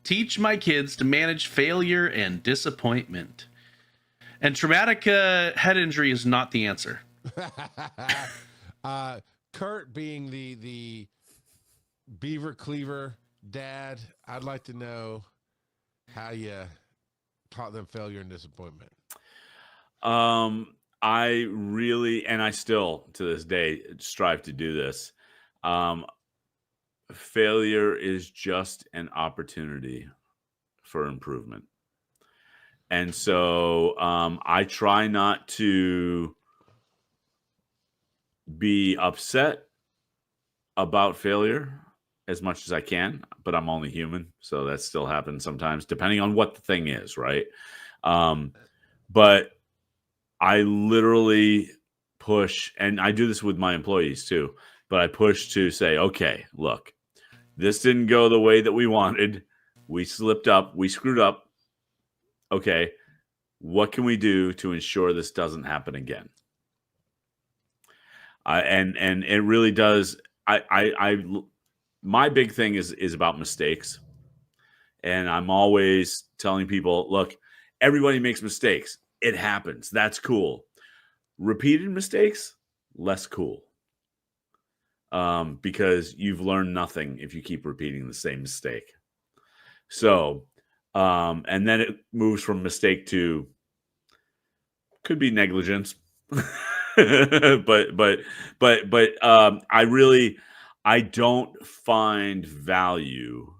teach my kids to manage failure and disappointment. And traumatic head injury is not the answer. Kurt being the beaver cleaver dad, I'd like to know how you taught them failure and disappointment. I really, and I still to this day strive to do this. Failure is just an opportunity for improvement. And so I try not to be upset about failure as much as I can, but I'm only human. So that still happens sometimes, depending on what the thing is, right? But I literally push, and I do this with my employees too, but I push to say, okay, look, this didn't go the way that we wanted. We slipped up. We screwed up. Okay, what can we do to ensure this doesn't happen again? And it really does. My big thing is about mistakes, and I'm always telling people, look, everybody makes mistakes. It happens. That's cool. Repeated mistakes, less cool. Because you've learned nothing if you keep repeating the same mistake. So, and then it moves from mistake to could be negligence, but I don't find value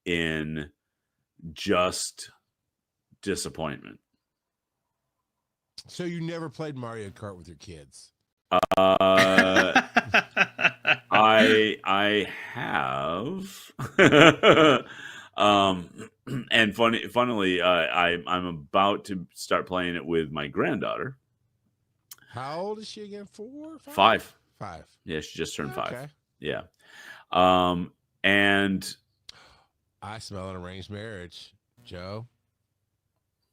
in just disappointment. So you never played Mario Kart with your kids? I have, and funnily, I'm about to start playing it with my granddaughter. How old is she again? 4? 5. 5. Yeah, she just turned 5. Okay. Yeah. And I smell an arranged marriage, Joe.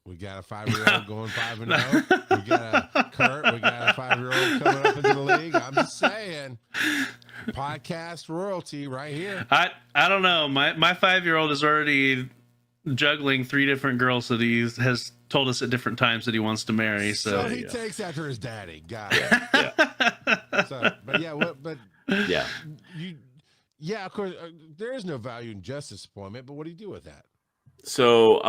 We got a 5-year-old going 5-0. We got a Kurt. We got a 5-year-old coming up into the league. I'm just saying, podcast royalty right here. I don't know. My 5-year-old is already juggling 3 different girls that he has told us at different times that he wants to marry. So he takes after his daddy. Got it. yeah. So, but yeah, yeah, of course, there is no value in just disappointment. But what do you do with that? So,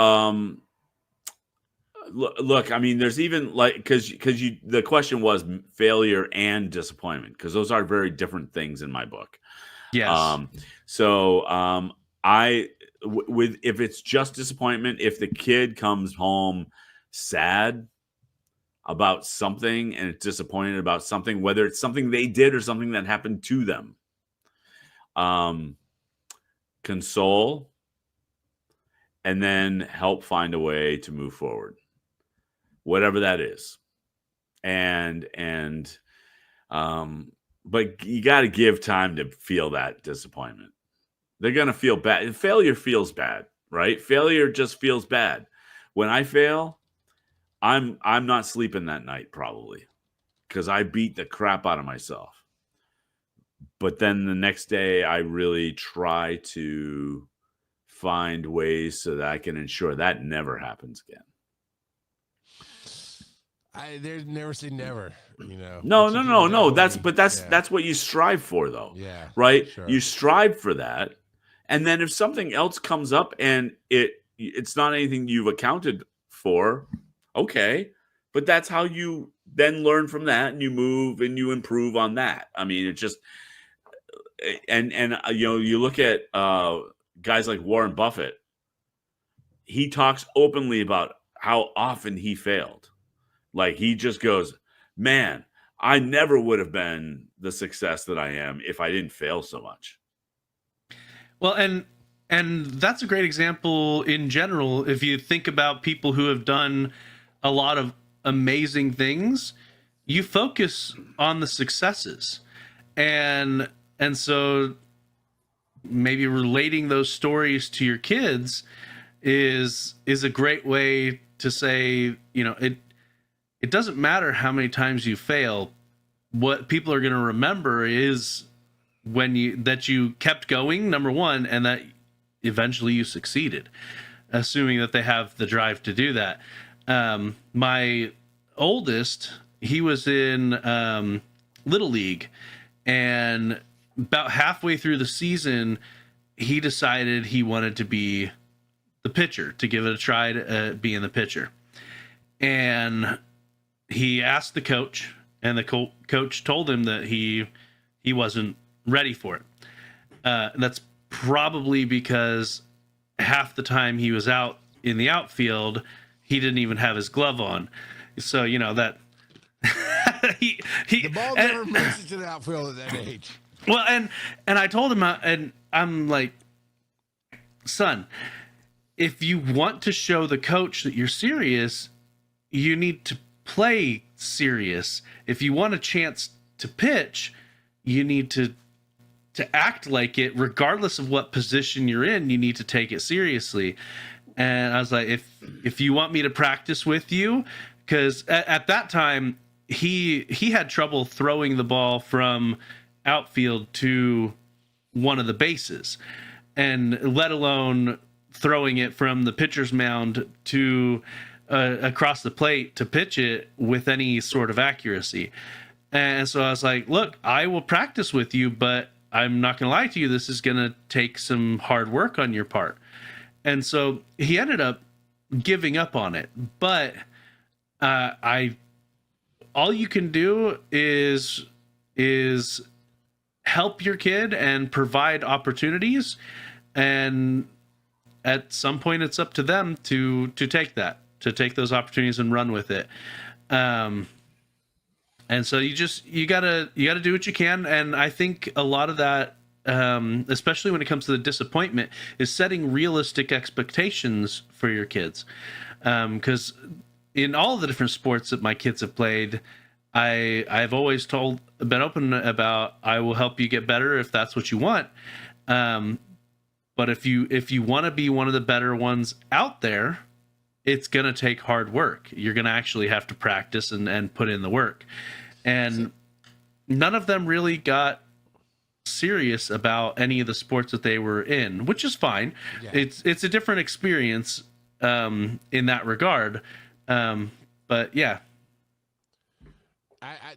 look, I mean, there's even like because the question was failure and disappointment, because those are very different things in my book. yes. If it's just disappointment, if the kid comes home sad about something and it's disappointed about something, whether it's something they did or something that happened to them, console and then help find a way to move forward, whatever that is. But you got to give time to feel that disappointment. They're going to feel bad. Failure feels bad, right? Failure just feels bad. When I fail, I'm not sleeping that night probably because I beat the crap out of myself. But then the next day I really try to find ways so that I can ensure that never happens again. There's never say never, you know. No. That's what you strive for, though. Yeah. Right. Sure. You strive for that, and then if something else comes up and it's not anything you've accounted for, okay, but that's how you then learn from that and you move and you improve on that. I mean, it just and you look at guys like Warren Buffett. He talks openly about how often he failed. Like he just goes, man, I never would have been the success that I am if I didn't fail so much. Well, and that's a great example in general. If you think about people who have done a lot of amazing things, you focus on the successes. And so maybe relating those stories to your kids is a great way to say, it doesn't matter how many times you fail. What people are going to remember is that you kept going, number one, and that eventually you succeeded, assuming that they have the drive to do that. My oldest, he was in Little League, and about halfway through the season, he decided he wanted to be the pitcher, to give it a try to being the pitcher. And he asked the coach, and the coach told him that he wasn't ready for it. That's probably because half the time he was out in the outfield, he didn't even have his glove on. So, you know, that the ball never makes it to the outfield at that age. Well, and I told him, and I'm like, son, if you want to show the coach that you're serious, you need to play serious. If you want a chance to pitch, you need to act like it, regardless of what position you're in. You need to take it seriously. And I was like, if you want me to practice with you, because at that time he had trouble throwing the ball from outfield to one of the bases, and let alone throwing it from the pitcher's mound to across the plate to pitch it with any sort of accuracy. And so I was like, look, I will practice with you, but I'm not going to lie to you. This is going to take some hard work on your part. And so he ended up giving up on it. But all you can do is help your kid and provide opportunities. And at some point, it's up to them to take those opportunities and run with it. And so you gotta do what you can. And I think a lot of that, especially when it comes to the disappointment, is setting realistic expectations for your kids. Because in all the different sports that my kids have played, I've always been open about, I will help you get better if that's what you want. But if you want to be one of the better ones out there, it's going to take hard work. You're going to actually have to practice and put in the work. And none of them really got serious about any of the sports that they were in, which is fine. Yeah. It's a different experience in that regard. But yeah.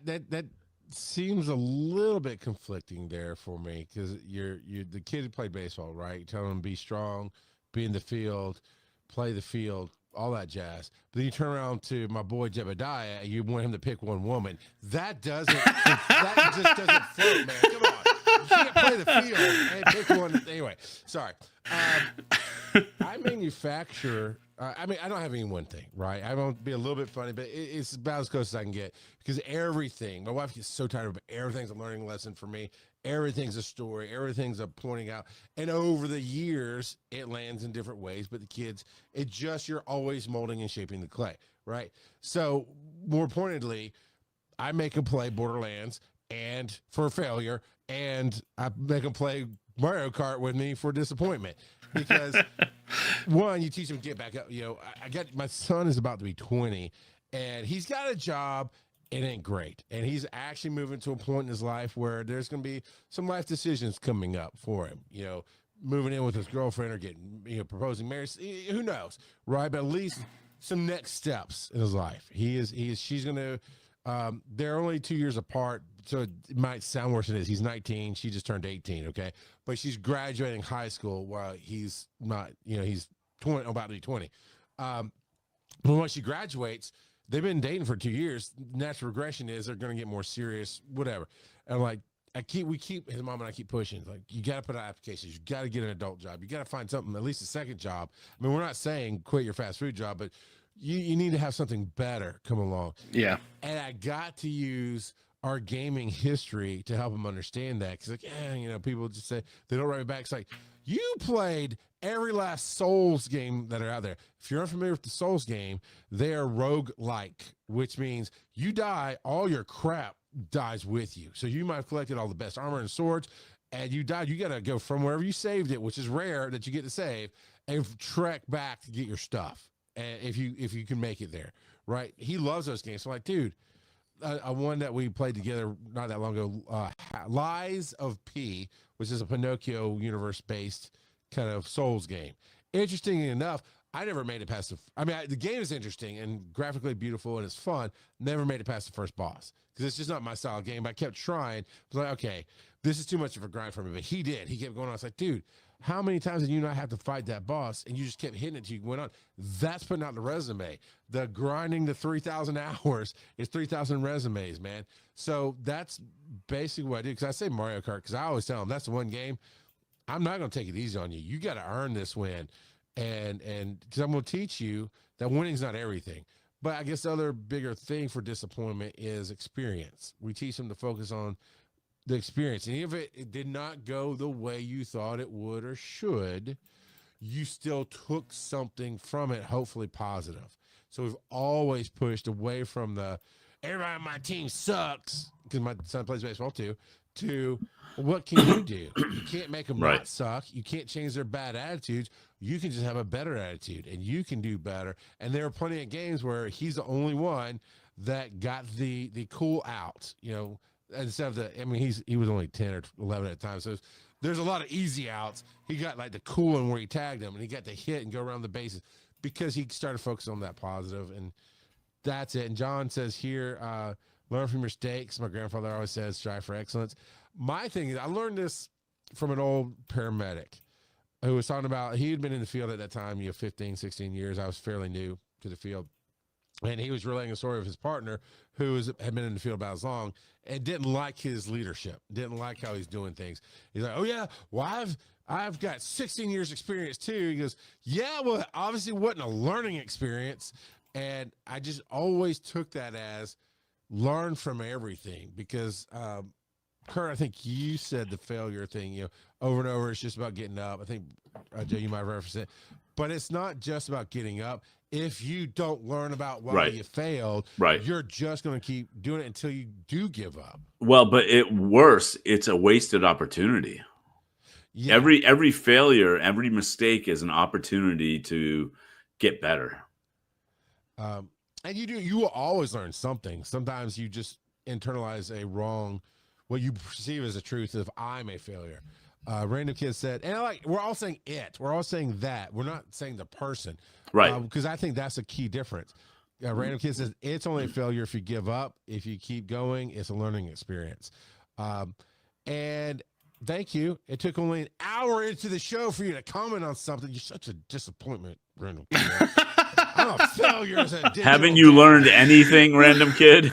That seems a little bit conflicting there for me, because you're the kid who played baseball, right? You tell them be strong, be in the field, play the field, all that jazz. But then you turn around to my boy Jebediah and you want him to pick one woman. That just doesn't float, man. Come on. You can't play the field and pick one. Anyway, sorry. I manufacture. I mean, I don't have any one thing, right? I won't be a little bit funny, but it's about as close as I can get, because everything, my wife gets so tired of everything's a learning lesson for me. Everything's a story. Everything's a pointing out. And over the years, it lands in different ways. But the kids, you're always molding and shaping the clay, right? So more pointedly, I make them play Borderlands and for failure, and I make them play Mario Kart with me for disappointment. Because one, you teach them to get back up. You know, my son is about to be 20, and he's got a job. It ain't great. And he's actually moving to a point in his life where there's going to be some life decisions coming up for him, you know, moving in with his girlfriend or getting, proposing marriage. Who knows, right? But at least some next steps in his life. She's going to, they're only 2 years apart, so it might sound worse than it is. He's 19. She just turned 18, okay? But she's graduating high school while he's not, he's 20, about to be 20. But once she graduates, they've been dating for 2 years. Natural regression is they're going to get more serious, whatever. And I'm like, his mom and I keep pushing. Like, you got to put out applications. You got to get an adult job. You got to find something, at least a second job. I mean, we're not saying quit your fast food job, but you need to have something better come along. Yeah. And I got to use our gaming history to help them understand that. Because, people just say, they don't write me back. It's like, you played every last Souls game that are out there. If you're unfamiliar with the Souls game, they are rogue-like, which means you die, all your crap dies with you. So you might have collected all the best armor and swords, and you died. You got to go from wherever you saved it, which is rare that you get to save, and trek back to get your stuff. And if you can make it there, right? He loves those games. So I'm like, dude, one that we played together not that long ago, Lies of P, which is a Pinocchio universe-based kind of Souls game. Interestingly enough, I never made it past the game is interesting and graphically beautiful and it's fun. Never made it past the first boss because it's just not my style of game. But I kept trying. I was like, okay, this is too much of a grind for me. But he did. He kept going on. I was like, dude, how many times did you not have to fight that boss and you just kept hitting it till you went on? That's putting out the resume. The grinding the 3,000 hours is 3,000 resumes, man. So that's basically what I do. Because I say Mario Kart because I always tell them that's the one game I'm not going to take it easy on you. You got to earn this win. And because I'm going to teach you that winning's not everything. But I guess the other bigger thing for disappointment is experience. We teach them to focus on the experience. And if it did not go the way you thought it would or should, you still took something from it, hopefully positive. So we've always pushed away from the everybody on my team sucks, because my son plays baseball too, to what can you do? You can't make them not suck. You can't change their bad attitudes. You can just have a better attitude and you can do better. And there are plenty of games where he's the only one that got the cool out, you know, instead of he was only 10 or 11 at a time. So there's a lot of easy outs. He got like the cool one where he tagged him and he got to hit and go around the bases because he started focusing on that positive, and that's it. And John says here, learn from your mistakes. My grandfather always says strive for excellence. My thing is, I learned this from an old paramedic who was talking about, he had been in the field at that time, 15, 16 years. I was fairly new to the field. And he was relaying a story of his partner who had been in the field about as long and didn't like his leadership, didn't like how he's doing things. He's like, oh yeah, well, I've got 16 years experience too. He goes, yeah, well, obviously wasn't a learning experience. And I just always took that as learn from everything because, Kurt, I think you said the failure thing, over and over, it's just about getting up. I think, Joe, you might reference it. But it's not just about getting up. If you don't learn about why you failed, you're just going to keep doing it until you do give up. Well, but worse, it's a wasted opportunity. Yeah. Every failure, every mistake is an opportunity to get better. And you will always learn something. Sometimes you just internalize what you perceive as a truth of I'm a failure. Random Kid said, and we're all saying it. We're all saying that. We're not saying the person. Right. Because I think that's a key difference. Random Kid says, it's only a failure if you give up. If you keep going, it's a learning experience. And thank you. It took only an hour into the show for you to comment on something. You're such a disappointment, Random Kid. I'm a failure as a digital Haven't you learned anything, Random Kid?